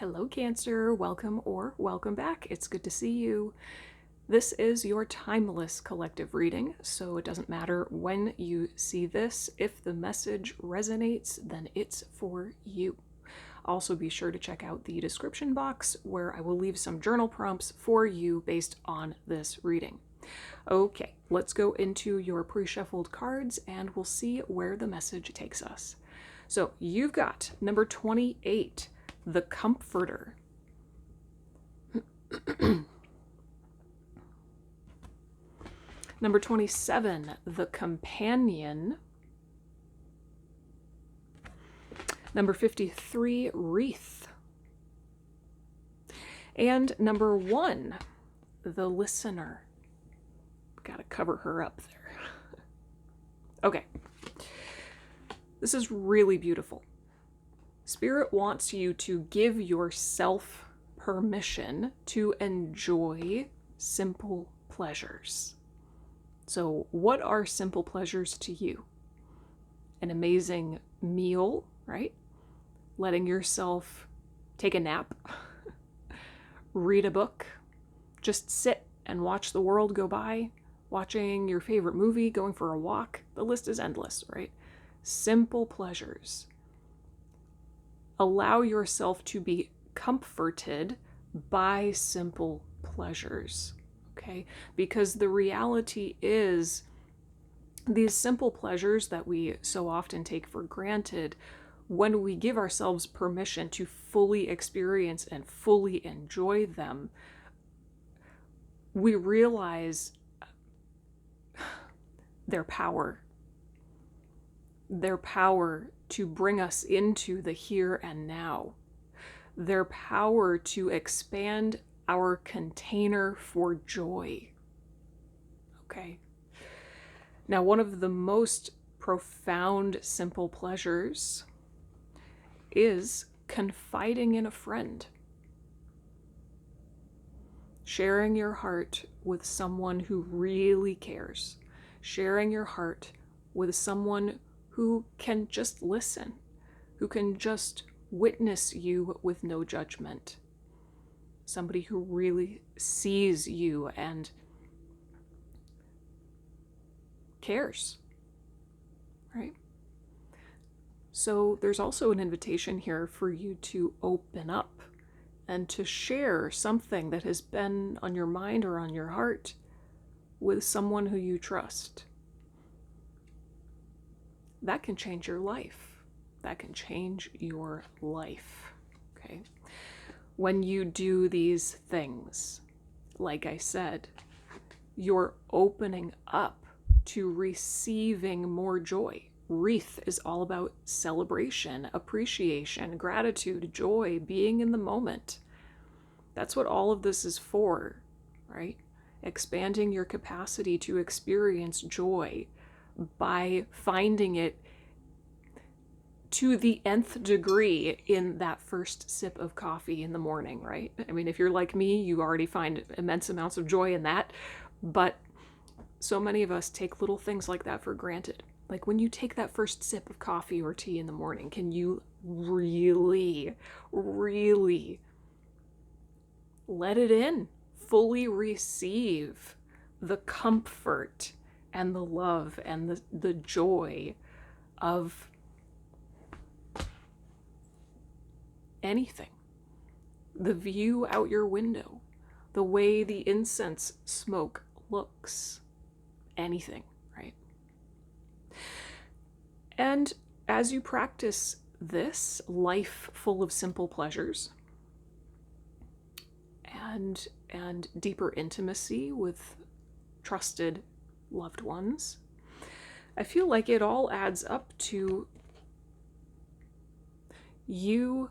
Hello, Cancer. Welcome or welcome back. It's good to see you. This is your timeless collective reading, so it doesn't matter when you see this. If the message resonates, then it's for you. Also, be sure to check out the description box where I will leave some journal prompts for you based on this reading. Okay, let's go into your pre-shuffled cards and we'll see where the message takes us. So you've got number 28, the Comforter. Number 27, the Companion. Number 53, Wreath. And number 1, the Listener. Gotta cover her up there. Okay. This is really beautiful. Spirit wants you to give yourself permission to enjoy simple pleasures. So, what are simple pleasures to you? An amazing meal, right? Letting yourself take a nap, read a book, just sit and watch the world go by, watching your favorite movie, going for a walk. The list is endless, right? Simple pleasures. Allow yourself to be comforted by simple pleasures, okay? Because the reality is these simple pleasures that we so often take for granted, when we give ourselves permission to fully experience and fully enjoy them, we realize their power to bring us into the here and now, their power to expand our container for joy. Okay. Now, one of the most profound simple pleasures is confiding in a friend. Sharing your heart with someone who really cares. Sharing your heart with someone who can just listen, who can just witness you with no judgment. Somebody who really sees you and cares, right? So there's also an invitation here for you to open up and to share something that has been on your mind or on your heart with someone who you trust. That can change your life. That can change your life, okay? When you do these things, like I said, you're opening up to receiving more joy. Wreath is all about celebration, appreciation, gratitude, joy, being in the moment. That's what all of this is for, right? Expanding your capacity to experience joy by finding it to the nth degree in that first sip of coffee in the morning, right? I mean, if you're like me, you already find immense amounts of joy in that, but so many of us take little things like that for granted. Like when you take that first sip of coffee or tea in the morning, can you really, really let it in, fully receive the comfort and the love and the joy of anything? The view out your window, the way the incense smoke looks, anything, right? And as you practice this life full of simple pleasures and deeper intimacy with trusted loved ones, I feel like it all adds up to you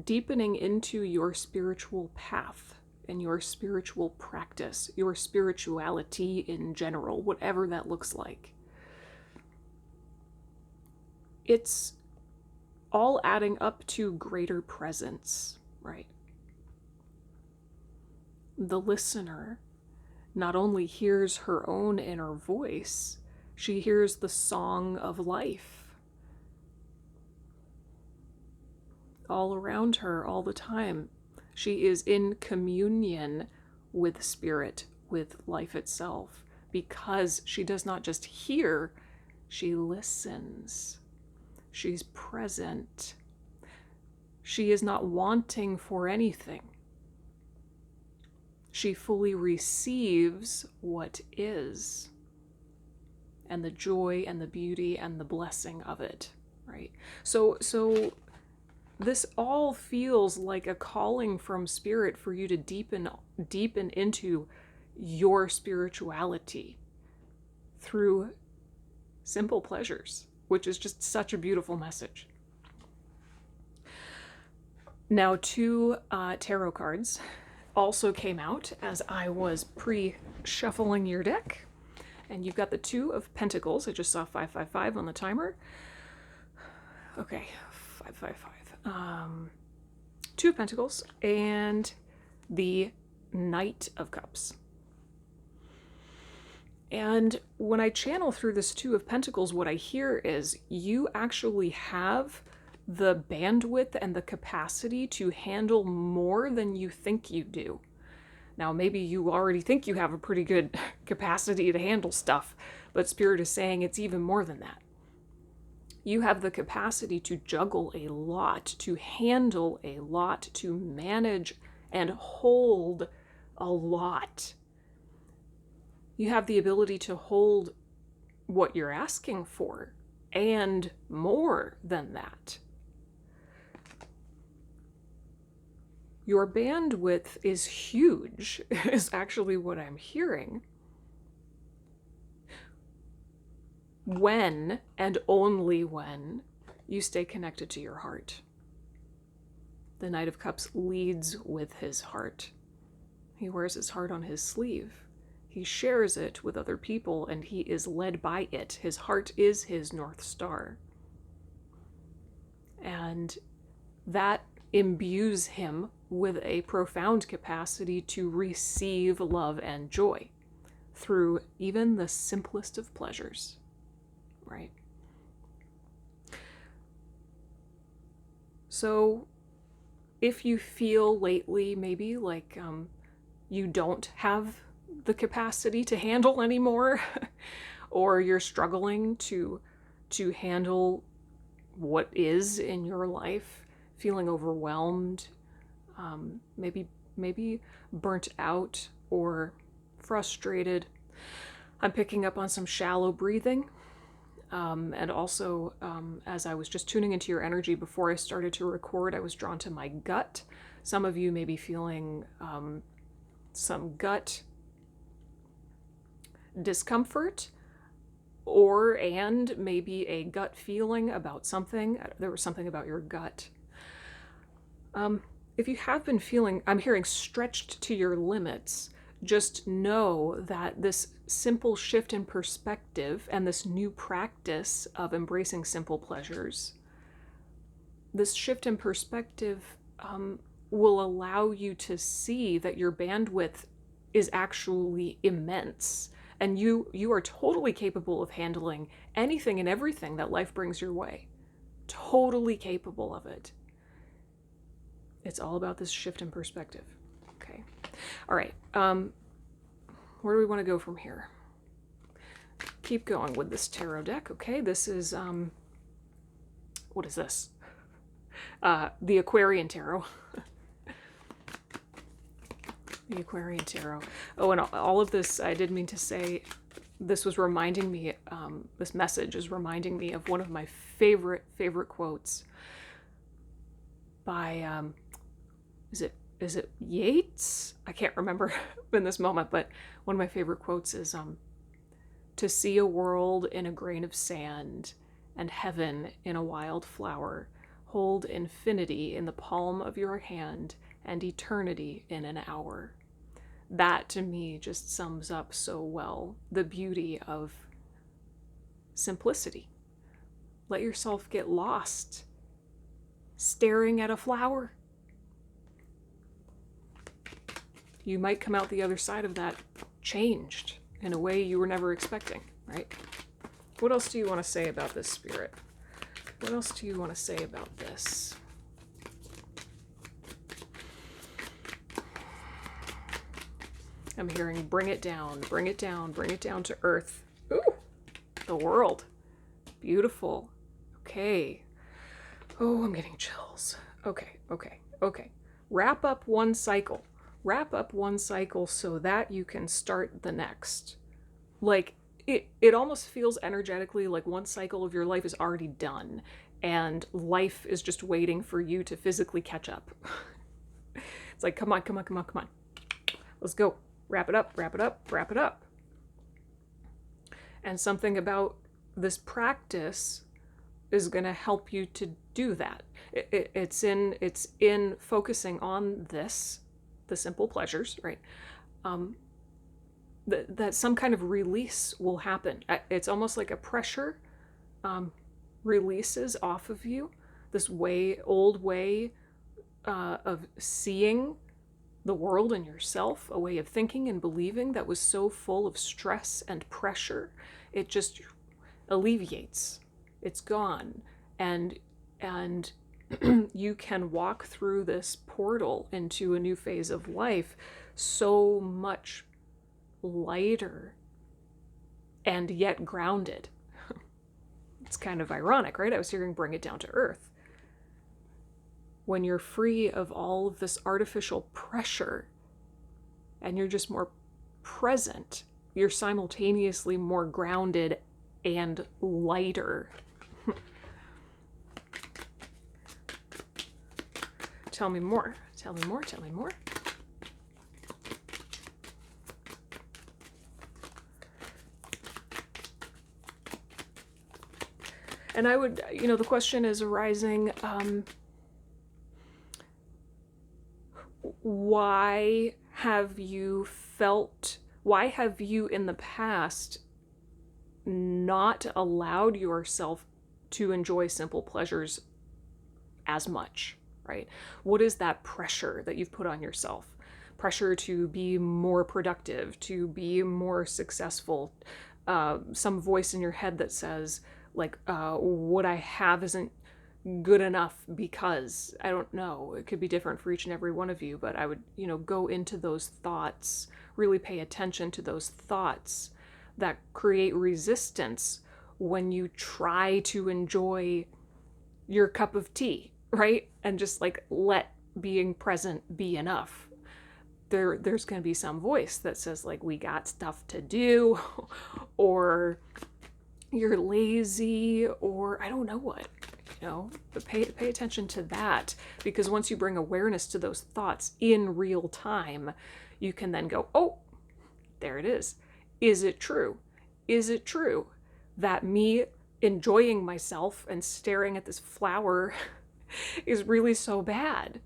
deepening into your spiritual path and your spiritual practice, your spirituality in general, whatever that looks like. It's all adding up to greater presence, right? The listener not only hears her own inner voice, she hears the song of life. all around her all the time. She is in communion with spirit, with life itself, because she does not just hear, she listens. She's present. She is not wanting for anything. She fully receives what is, and the joy and the beauty and the blessing of it, right? So this all feels like a calling from spirit for you to deepen into your spirituality through simple pleasures, which is just such a beautiful message. Now, 2 tarot cards also came out as I was pre-shuffling your deck. And you've got the 2 of Pentacles. I just saw 555 on the timer. Okay, 555. 2 of Pentacles and the Knight of Cups. And when I channel through this 2 of Pentacles, what I hear is you actually have the bandwidth and the capacity to handle more than you think you do. Now, maybe you already think you have a pretty good capacity to handle stuff, but Spirit is saying it's even more than that. You have the capacity to juggle a lot, to handle a lot, to manage and hold a lot. You have the ability to hold what you're asking for and more than that. Your bandwidth is huge, is actually what I'm hearing. When, and only when, you stay connected to your heart. The Knight of Cups leads with his heart. He wears his heart on his sleeve. He shares it with other people, and he is led by it. His heart is his North Star. And that imbues him with a profound capacity to receive love and joy through even the simplest of pleasures, right? So if you feel lately maybe like you don't have the capacity to handle anymore, or you're struggling to handle what is in your life, feeling overwhelmed, maybe burnt out or frustrated. I'm picking up on some shallow breathing. And also, as I was just tuning into your energy before I started to record, I was drawn to my gut. Some of you may be feeling some gut discomfort, and maybe a gut feeling about something. There was something about your gut. If you have been feeling, I'm hearing stretched to your limits, just know that this simple shift in perspective and this new practice of embracing simple pleasures, this shift in perspective will allow you to see that your bandwidth is actually immense, and you are totally capable of handling anything and everything that life brings your way. Totally capable of it. It's all about this shift in perspective. Okay. All right. Where do we want to go from here? Keep going with this tarot deck. Okay. This is, what is this? The Aquarian Tarot. The Aquarian Tarot. Oh, and all of this, I did mean to say, this was reminding me, this message is reminding me of one of my favorite quotes by, is it Yeats? I can't remember in this moment, but one of my favorite quotes is, to see a world in a grain of sand and heaven in a wild flower, hold infinity in the palm of your hand and eternity in an hour. That to me just sums up so well the beauty of simplicity. Let yourself get lost staring at a flower. You might come out the other side of that changed in a way you were never expecting, right? What else do you want to say about this, Spirit? What else do you want to say about this? I'm hearing bring it down, bring it down, bring it down to earth. Ooh, the world. Beautiful. Okay. Oh, I'm getting chills. Okay, okay, okay. Wrap up one cycle. Wrap up one cycle so that you can start the next. Like, it almost feels energetically like one cycle of your life is already done, and life is just waiting for you to physically catch up. It's like, come on, come on, come on, come on. Let's go. Wrap it up, wrap it up, wrap it up. And something about this practice is going to help you to do that. It's in focusing on this, the simple pleasures, right? That some kind of release will happen. It's almost like a pressure releases off of you. This old way of seeing the world and yourself, a way of thinking and believing that was so full of stress and pressure. It just alleviates. It's gone. And you can walk through this portal into a new phase of life so much lighter and yet grounded. It's kind of ironic, right? I was hearing bring it down to earth. When you're free of all of this artificial pressure and you're just more present, you're simultaneously more grounded and lighter. Tell me more. Tell me more. Tell me more. And I would, the question is arising, why have you in the past not allowed yourself to enjoy simple pleasures as much, right? What is that pressure that you've put on yourself? Pressure to be more productive, to be more successful, some voice in your head that says, like, what I have isn't good enough because, I don't know, it could be different for each and every one of you, but I would, go into those thoughts, really pay attention to those thoughts that create resistance when you try to enjoy your cup of tea, right? And just like let being present be enough. There's going to be some voice that says like, we got stuff to do, or you're lazy, or I don't know what, but pay attention to that, because once you bring awareness to those thoughts in real time, you can then go, oh, there it is. Is it true? Is it true that me enjoying myself and staring at this flower is really so bad?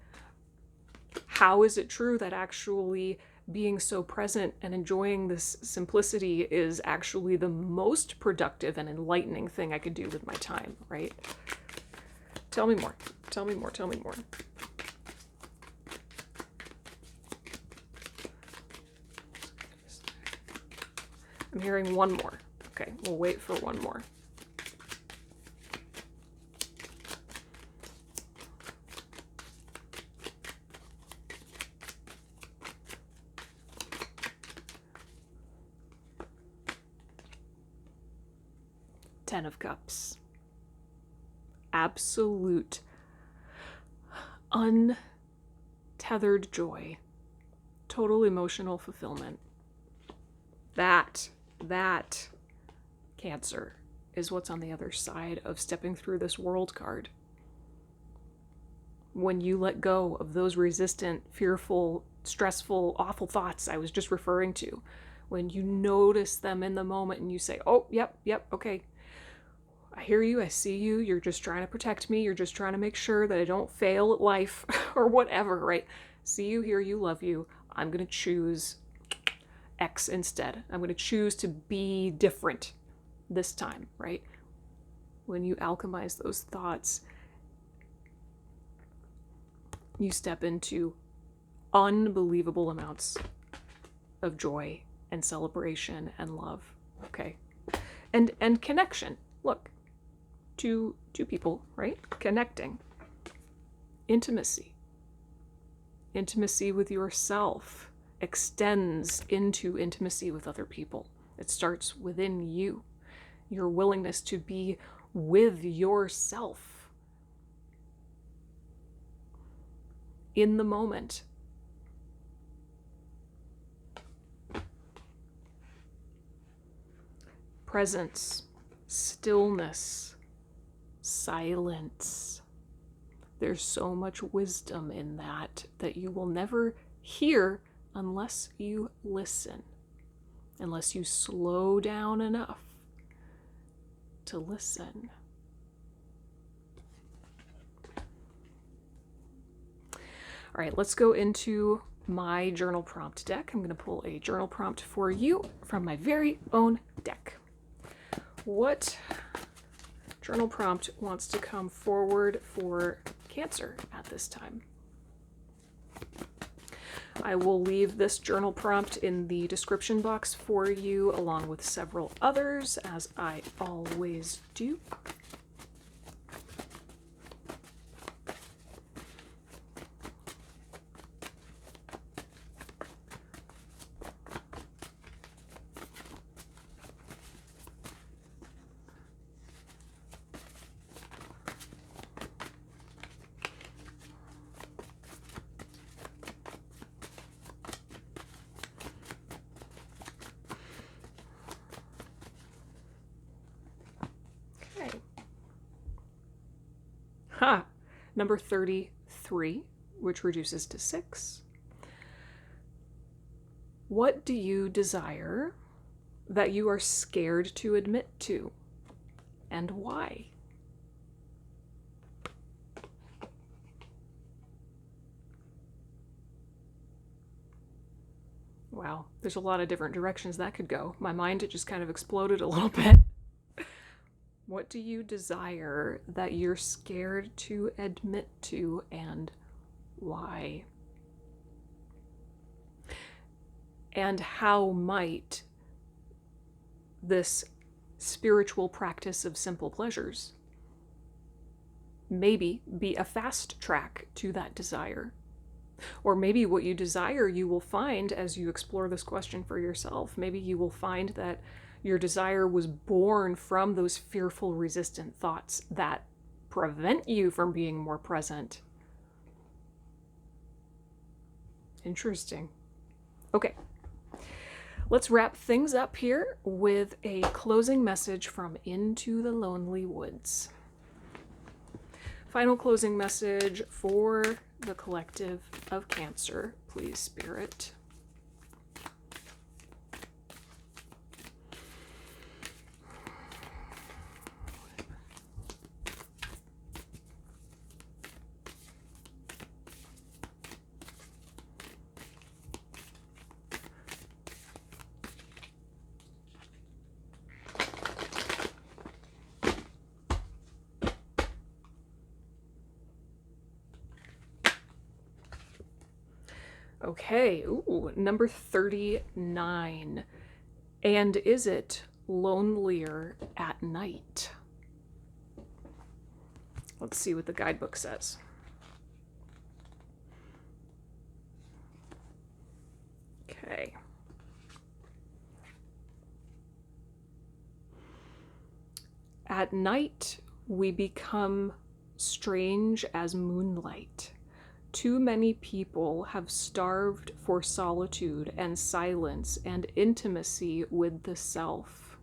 How is it true that actually being so present and enjoying this simplicity is actually the most productive and enlightening thing I could do with my time, right? Tell me more. Tell me more. Tell me more. I'm hearing one more. Okay, we'll wait for one more. Ten of Cups. Absolute, untethered joy. Total emotional fulfillment. That Cancer is what's on the other side of stepping through this world card. When you let go of those resistant, fearful, stressful, awful thoughts I was just referring to, when you notice them in the moment and you say, oh, yep, okay, I hear you, I see you, you're just trying to protect me, you're just trying to make sure that I don't fail at life or whatever, right? See you, hear you, love you. I'm going to choose X instead. I'm going to choose to be different this time, right? When you alchemize those thoughts, you step into unbelievable amounts of joy and celebration and love, okay? And connection. Look, two people, right? Connecting. Intimacy with yourself extends into intimacy with other people. It starts within you. Your willingness to be with yourself in the moment. Presence, stillness, silence. There's so much wisdom in that you will never hear unless you listen, unless you slow down enough to listen. All right, let's go into my journal prompt deck. I'm going to pull a journal prompt for you from my very own deck. What journal prompt wants to come forward for Cancer at this time? I will leave this journal prompt in the description box for you, along with several others, as I always do. Number 33, which reduces to 6. What do you desire that you are scared to admit to, and why? Wow, there's a lot of different directions that could go. My mind just kind of exploded a little bit. What do you desire that you're scared to admit to, and why? And how might this spiritual practice of simple pleasures maybe be a fast track to that desire? Or maybe what you desire you will find as you explore this question for yourself. Maybe you will find that your desire was born from those fearful, resistant thoughts that prevent you from being more present. Interesting. Okay. Let's wrap things up here with a closing message from Into the Lonely Woods. Final closing message for the collective of Cancer, please, Spirit. Okay, ooh, number 39. And is it lonelier at night? Let's see what the guidebook says. Okay. At night, we become strange as moonlight. Too many people have starved for solitude and silence and intimacy with the self.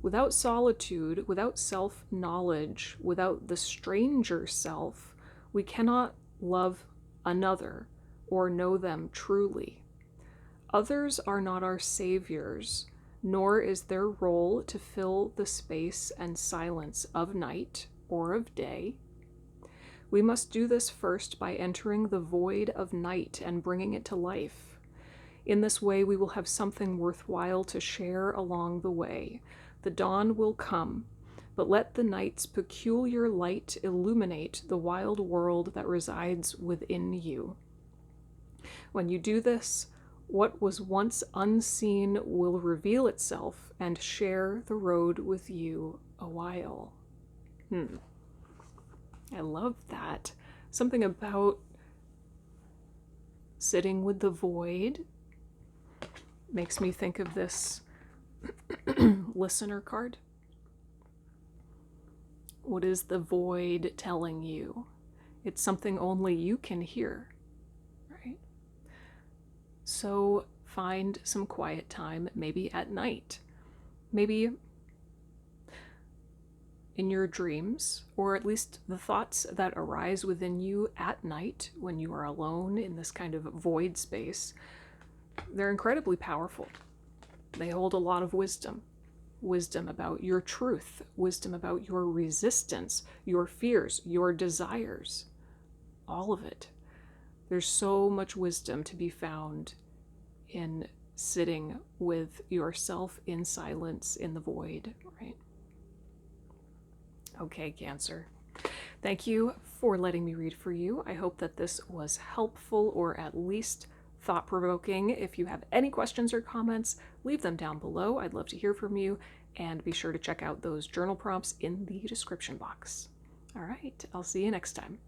Without solitude, without self-knowledge, without the stranger self, we cannot love another or know them truly. Others are not our saviors, nor is their role to fill the space and silence of night or of day. We must do this first by entering the void of night and bringing it to life. In this way, we will have something worthwhile to share along the way. The dawn will come, but let the night's peculiar light illuminate the wild world that resides within you. When you do this, what was once unseen will reveal itself and share the road with you a while. I love that. Something about sitting with the void Makes me think of this listener card. What is the void telling you? It's something only you can hear, right? So find some quiet time, maybe at night, maybe in your dreams, or at least the thoughts that arise within you at night when you are alone in this kind of void space. They're incredibly powerful. They hold a lot of wisdom. Wisdom about your truth, wisdom about your resistance, your fears, your desires, all of it. There's so much wisdom to be found in sitting with yourself in silence in the void, right? Okay, Cancer. Thank you for letting me read for you. I hope that this was helpful or at least thought-provoking. If you have any questions or comments, leave them down below. I'd love to hear from you, and be sure to check out those journal prompts in the description box. All right, I'll see you next time.